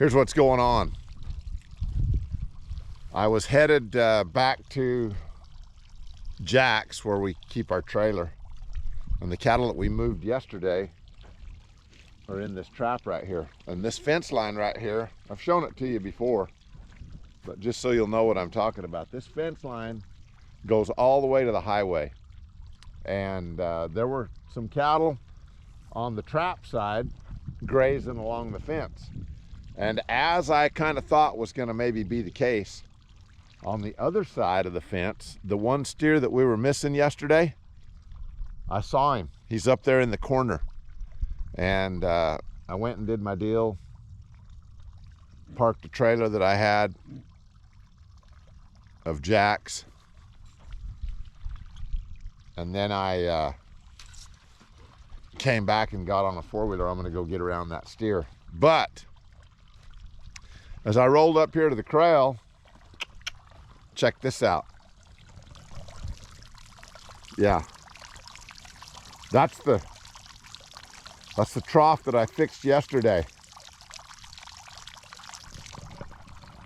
Here's what's going on. I was headed back to Jack's where we keep our trailer, and the cattle that we moved yesterday are in this trap right here. And this fence line right here, I've shown it to you before, but just so you'll know what I'm talking about, this fence line goes all the way to the highway. And there were some cattle on the trap side grazing along the fence. And as I kind of thought was going to maybe be the case, on the other side of the fence, the one steer that we were missing yesterday, I saw him. He's up there in the corner. And I went and did my deal, parked the trailer that I had of Jack's, and then I came back and got on a four-wheeler. I'm gonna go get around that steer. But as I rolled up here to the corral, check this out. Yeah, that's the trough that I fixed yesterday.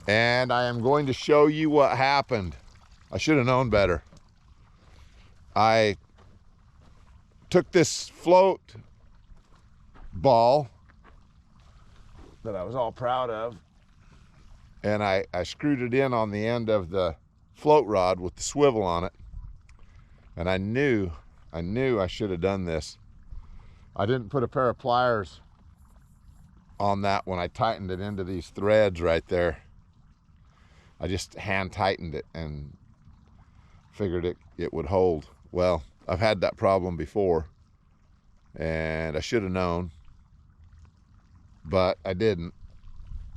And I am going to show you what happened. I should have known better. I took this float ball that I was all proud of, and I screwed it in on the end of the float rod with the swivel on it. And I knew I should have done this. I didn't put a pair of pliers on that when I tightened it into these threads right there. I just hand tightened it and figured it would hold. Well, I've had that problem before, and I should have known, but I didn't.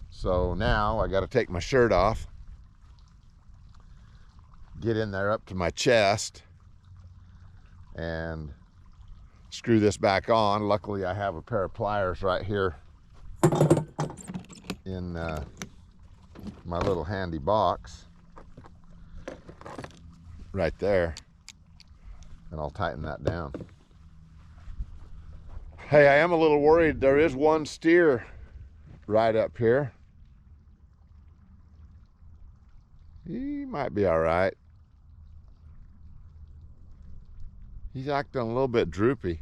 So now I got to take my shirt off, get in there up to my chest, and screw this back on. Luckily, I have a pair of pliers right here in my little handy box right there, and I'll tighten that down. Hey, I am a little worried. There is one steer right up here. He might be all right. He's acting a little bit droopy.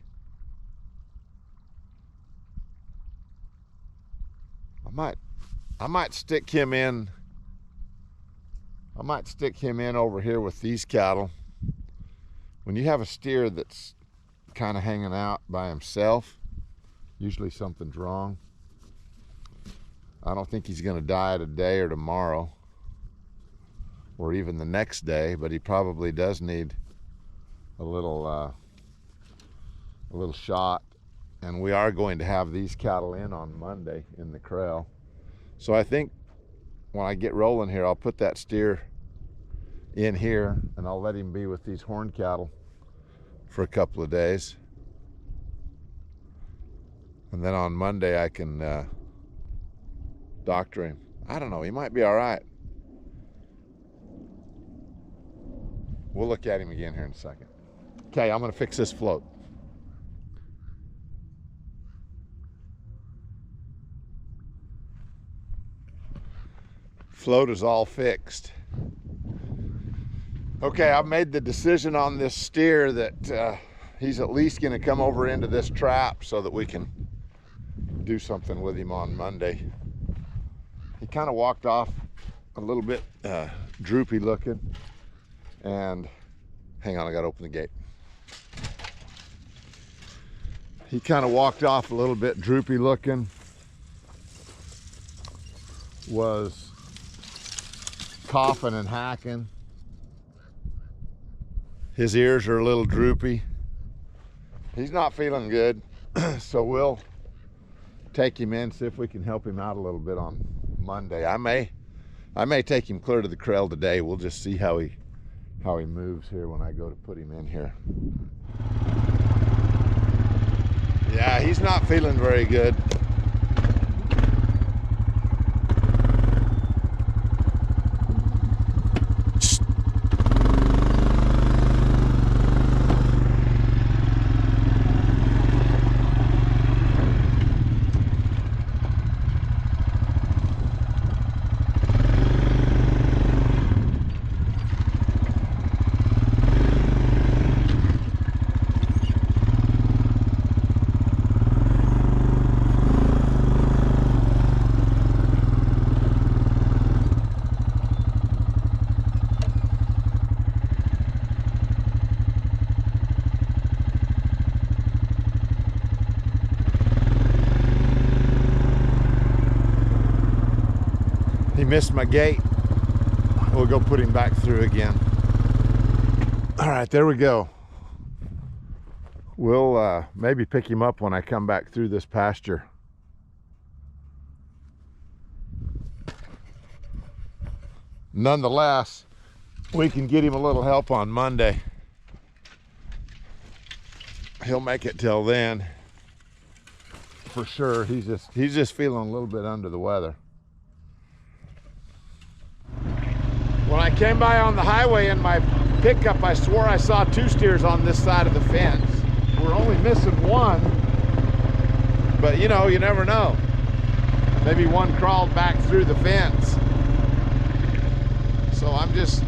I might stick him in. I might stick him in over here with these cattle. When you have a steer that's kind of hanging out by himself, usually something's wrong. I don't think he's going to die today or tomorrow, or even the next day, but he probably does need a little shot. And we are going to have these cattle in on Monday in the corral. So I think when I get rolling here, I'll put that steer in here and I'll let him be with these horn cattle for a couple of days. And then on Monday I can doctor him. I don't know, he might be all right. We'll look at him again here in a second. Okay, I'm gonna fix this float. Float is all fixed. Okay, I've made the decision on this steer that he's at least gonna come over into this trap so that we can do something with him on Monday. He kind of walked off a little bit droopy looking, and hang on, I gotta open the gate. He kind of walked off a little bit droopy looking, was coughing and hacking. His ears are a little droopy. He's not feeling good. So we'll take him in, see if we can help him out a little bit on Monday. I may take him clear to the corral today. We'll just see how he moves here when I go to put him in here. Yeah, he's not feeling very good. He missed my gate. We'll go put him back through again. All right, there we go. We'll maybe pick him up when I come back through this pasture. Nonetheless, we can get him a little help on Monday. He'll make it till then, for sure. He's just feeling a little bit under the weather. When I came by on the highway in my pickup, I swore I saw 2 steers on this side of the fence. We're only missing one, but you know, you never know. Maybe one crawled back through the fence. So I'm just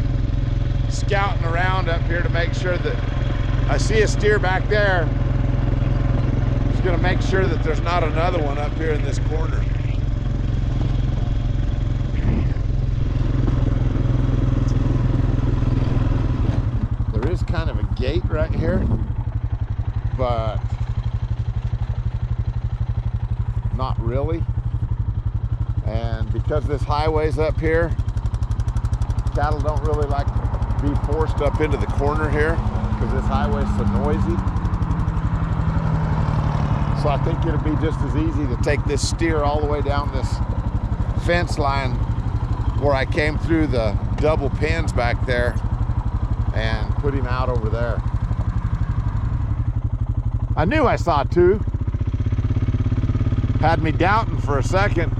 scouting around up here to make sure that I see a steer back there. Just gonna make sure that there's not another one up here in this corner. There is kind of a gate right here, but not really. And because this highway's up here, cattle don't really like to be forced up into the corner here because this highway's so noisy. So I think it'll be just as easy to take this steer all the way down this fence line where I came through the double pins back there and put him out over there. I knew I saw 2. Had me doubting for a second.